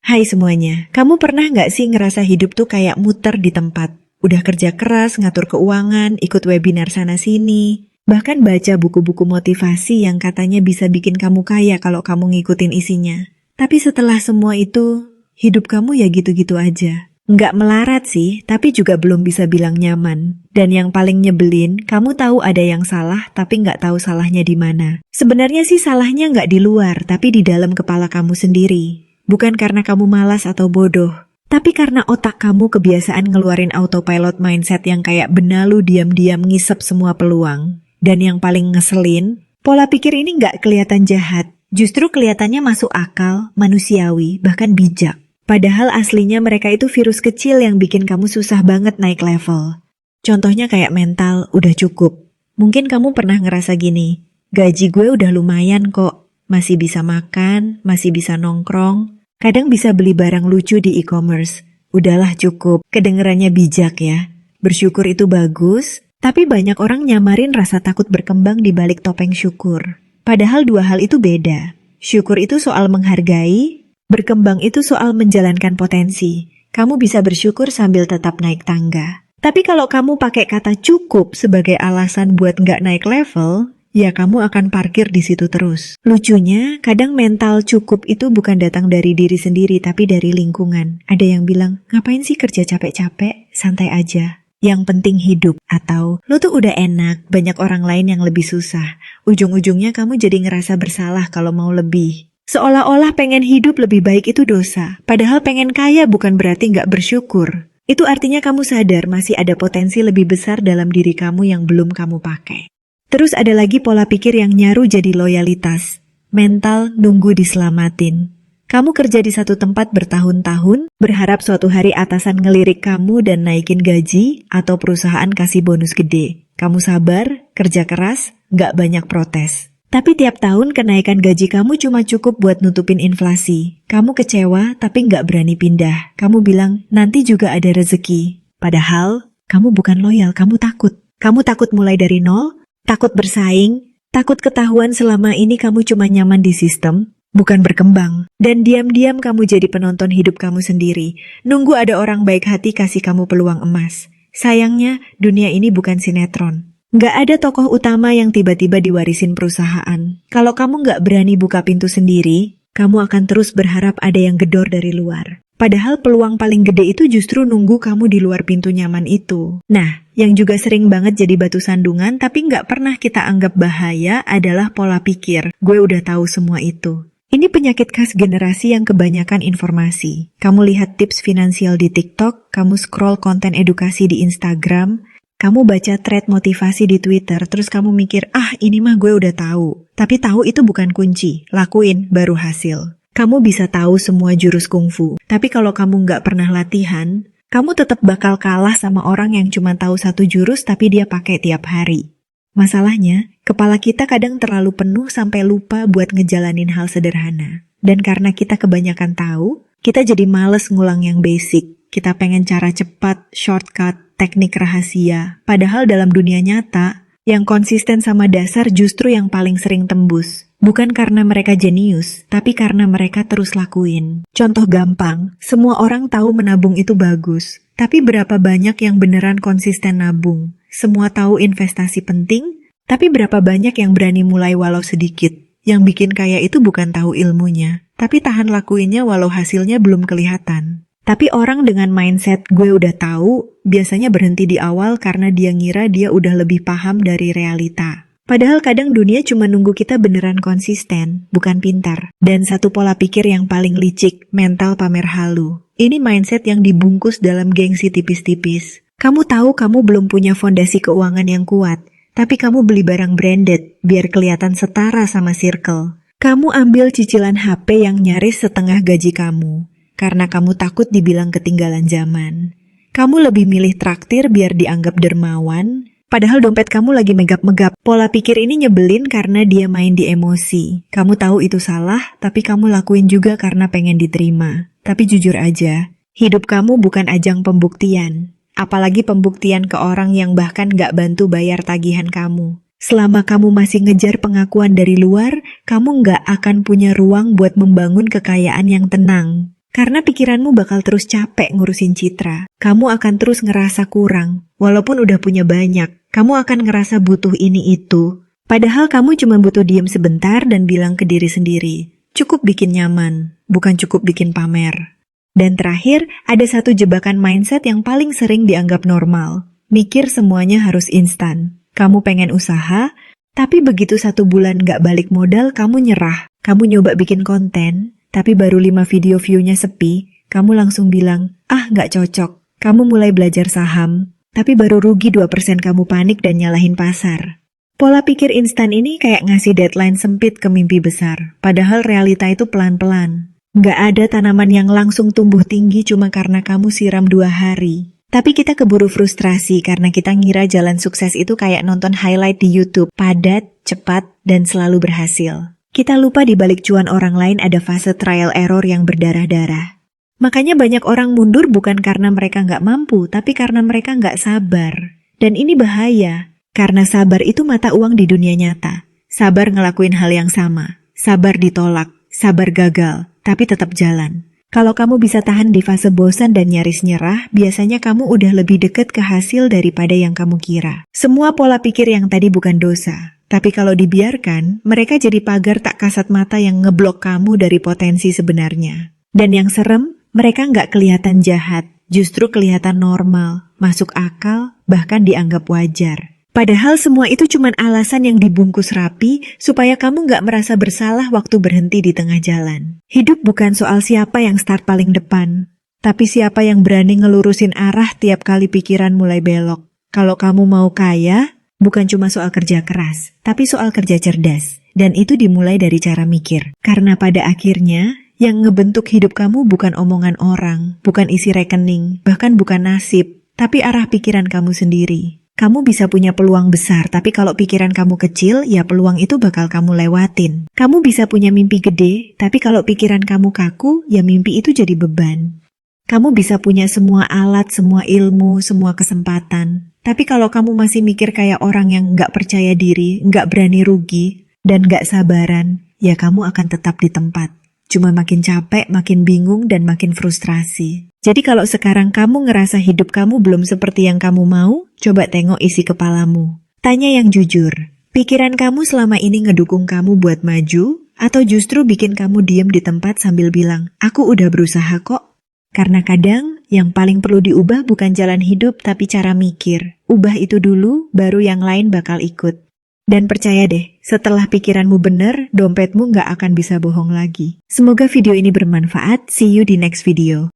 Hai semuanya, kamu pernah nggak sih ngerasa hidup tuh kayak muter di tempat? Udah kerja keras, ngatur keuangan, ikut webinar sana-sini, bahkan baca buku-buku motivasi yang katanya bisa bikin kamu kaya kalau kamu ngikutin isinya. Tapi setelah semua itu, hidup kamu ya gitu-gitu aja. Nggak melarat sih, tapi juga belum bisa bilang nyaman. Dan yang paling nyebelin, kamu tahu ada yang salah, tapi nggak tahu salahnya di mana. Sebenarnya sih salahnya nggak di luar, tapi di dalam kepala kamu sendiri. Bukan karena kamu malas atau bodoh, tapi karena otak kamu kebiasaan ngeluarin autopilot mindset yang kayak benalu diam-diam ngisep semua peluang. Dan yang paling ngeselin, pola pikir ini nggak kelihatan jahat, justru kelihatannya masuk akal, manusiawi, bahkan bijak. Padahal aslinya mereka itu virus kecil yang bikin kamu susah banget naik level. Contohnya kayak mental, udah cukup. Mungkin kamu pernah ngerasa gini, gaji gue udah lumayan kok, masih bisa makan, masih bisa nongkrong. Kadang bisa beli barang lucu di e-commerce. Udahlah cukup, kedengerannya bijak ya. Bersyukur itu bagus, tapi banyak orang nyamarin rasa takut berkembang di balik topeng syukur. Padahal dua hal itu beda. Syukur itu soal menghargai, berkembang itu soal menjalankan potensi. Kamu bisa bersyukur sambil tetap naik tangga. Tapi kalau kamu pakai kata cukup sebagai alasan buat nggak naik level, ya kamu akan parkir di situ terus. Lucunya, kadang mental cukup itu bukan datang dari diri sendiri, tapi dari lingkungan. Ada yang bilang, ngapain sih kerja capek-capek? Santai aja. Yang penting hidup. Atau, lo tuh udah enak, banyak orang lain yang lebih susah. Ujung-ujungnya kamu jadi ngerasa bersalah kalau mau lebih. Seolah-olah pengen hidup lebih baik itu dosa. Padahal pengen kaya bukan berarti nggak bersyukur. Itu artinya kamu sadar masih ada potensi lebih besar dalam diri kamu yang belum kamu pakai. Terus ada lagi pola pikir yang nyaru jadi loyalitas. Mental nunggu diselamatin. Kamu kerja di satu tempat bertahun-tahun, berharap suatu hari atasan ngelirik kamu dan naikin gaji, atau perusahaan kasih bonus gede. Kamu sabar, kerja keras, nggak banyak protes. Tapi tiap tahun kenaikan gaji kamu cuma cukup buat nutupin inflasi. Kamu kecewa tapi nggak berani pindah. Kamu bilang, nanti juga ada rezeki. Padahal, kamu bukan loyal, kamu takut. Kamu takut mulai dari nol, takut bersaing, takut ketahuan selama ini kamu cuma nyaman di sistem, bukan berkembang. Dan diam-diam kamu jadi penonton hidup kamu sendiri. Nunggu ada orang baik hati kasih kamu peluang emas. Sayangnya, dunia ini bukan sinetron. Nggak ada tokoh utama yang tiba-tiba diwarisin perusahaan. Kalau kamu nggak berani buka pintu sendiri, kamu akan terus berharap ada yang gedor dari luar. Padahal peluang paling gede itu justru nunggu kamu di luar pintu nyaman itu. Nah, yang juga sering banget jadi batu sandungan tapi nggak pernah kita anggap bahaya adalah pola pikir. Gue udah tahu semua itu. Ini penyakit khas generasi yang kebanyakan informasi. Kamu lihat tips finansial di TikTok, kamu scroll konten edukasi di Instagram, kamu baca thread motivasi di Twitter, terus kamu mikir, ini mah gue udah tahu. Tapi tahu itu bukan kunci, lakuin baru hasil. Kamu bisa tahu semua jurus kungfu, tapi kalau kamu nggak pernah latihan, kamu tetap bakal kalah sama orang yang cuma tahu satu jurus tapi dia pakai tiap hari. Masalahnya, kepala kita kadang terlalu penuh sampai lupa buat ngejalanin hal sederhana. Dan karena kita kebanyakan tahu, kita jadi males ngulang yang basic. Kita pengen cara cepat, shortcut, teknik rahasia. Padahal dalam dunia nyata, yang konsisten sama dasar justru yang paling sering tembus. Bukan karena mereka jenius, tapi karena mereka terus lakuin. Contoh gampang, semua orang tahu menabung itu bagus. Tapi berapa banyak yang beneran konsisten nabung? Semua tahu investasi penting, tapi berapa banyak yang berani mulai walau sedikit? Yang bikin kaya itu bukan tahu ilmunya, tapi tahan lakuinnya walau hasilnya belum kelihatan. Tapi orang dengan mindset gue udah tahu, biasanya berhenti di awal karena dia ngira dia udah lebih paham dari realita. Padahal kadang dunia cuma nunggu kita beneran konsisten, bukan pintar. Dan satu pola pikir yang paling licik, mental pamer halu. Ini mindset yang dibungkus dalam gengsi tipis-tipis. Kamu tahu kamu belum punya fondasi keuangan yang kuat, tapi kamu beli barang branded biar kelihatan setara sama circle. Kamu ambil cicilan HP yang nyaris setengah gaji kamu. Karena kamu takut dibilang ketinggalan zaman. Kamu lebih milih traktir biar dianggap dermawan, padahal dompet kamu lagi megap-megap. Pola pikir ini nyebelin karena dia main di emosi. Kamu tahu itu salah, tapi kamu lakuin juga karena pengen diterima. Tapi jujur aja, hidup kamu bukan ajang pembuktian. Apalagi pembuktian ke orang yang bahkan gak bantu bayar tagihan kamu. Selama kamu masih ngejar pengakuan dari luar, kamu gak akan punya ruang buat membangun kekayaan yang tenang. Karena pikiranmu bakal terus capek ngurusin citra. Kamu akan terus ngerasa kurang. Walaupun udah punya banyak, kamu akan ngerasa butuh ini itu. Padahal kamu cuma butuh diem sebentar dan bilang ke diri sendiri, cukup bikin nyaman, bukan cukup bikin pamer. Dan terakhir, ada satu jebakan mindset yang paling sering dianggap normal. Mikir semuanya harus instan. Kamu pengen usaha, tapi begitu 1 bulan gak balik modal, kamu nyerah. Kamu nyoba bikin konten, tapi baru 5 video view-nya sepi, kamu langsung bilang, gak cocok. Kamu mulai belajar saham, tapi baru rugi 2% kamu panik dan nyalahin pasar. Pola pikir instan ini kayak ngasih deadline sempit ke mimpi besar, padahal realita itu pelan-pelan. Gak ada tanaman yang langsung tumbuh tinggi cuma karena kamu siram 2 hari. Tapi kita keburu frustrasi karena kita ngira jalan sukses itu kayak nonton highlight di YouTube, padat, cepat, dan selalu berhasil. Kita lupa di balik cuan orang lain ada fase trial error yang berdarah-darah. Makanya banyak orang mundur bukan karena mereka nggak mampu, tapi karena mereka nggak sabar. Dan ini bahaya, karena sabar itu mata uang di dunia nyata. Sabar ngelakuin hal yang sama, sabar ditolak, sabar gagal, tapi tetap jalan. Kalau kamu bisa tahan di fase bosan dan nyaris nyerah, biasanya kamu udah lebih dekat ke hasil daripada yang kamu kira. Semua pola pikir yang tadi bukan dosa, tapi kalau dibiarkan, mereka jadi pagar tak kasat mata yang ngeblok kamu dari potensi sebenarnya. Dan yang serem, mereka nggak kelihatan jahat, justru kelihatan normal, masuk akal, bahkan dianggap wajar. Padahal semua itu cuma alasan yang dibungkus rapi supaya kamu nggak merasa bersalah waktu berhenti di tengah jalan. Hidup bukan soal siapa yang start paling depan, tapi siapa yang berani ngelurusin arah tiap kali pikiran mulai belok. Kalau kamu mau kaya, bukan cuma soal kerja keras, tapi soal kerja cerdas. Dan itu dimulai dari cara mikir. Karena pada akhirnya, yang ngebentuk hidup kamu bukan omongan orang, bukan isi rekening, bahkan bukan nasib, tapi arah pikiran kamu sendiri. Kamu bisa punya peluang besar, tapi kalau pikiran kamu kecil, ya peluang itu bakal kamu lewatin. Kamu bisa punya mimpi gede, tapi kalau pikiran kamu kaku, ya mimpi itu jadi beban. Kamu bisa punya semua alat, semua ilmu, semua kesempatan. Tapi kalau kamu masih mikir kayak orang yang nggak percaya diri, nggak berani rugi, dan nggak sabaran, ya kamu akan tetap di tempat. Cuma makin capek, makin bingung, dan makin frustrasi. Jadi kalau sekarang kamu ngerasa hidup kamu belum seperti yang kamu mau, coba tengok isi kepalamu. Tanya yang jujur, pikiran kamu selama ini ngedukung kamu buat maju, atau justru bikin kamu diem di tempat sambil bilang, aku udah berusaha kok. Karena kadang, yang paling perlu diubah bukan jalan hidup tapi cara mikir. Ubah itu dulu, baru yang lain bakal ikut. Dan percaya deh, setelah pikiranmu bener, dompetmu nggak akan bisa bohong lagi. Semoga video ini bermanfaat, see you di next video.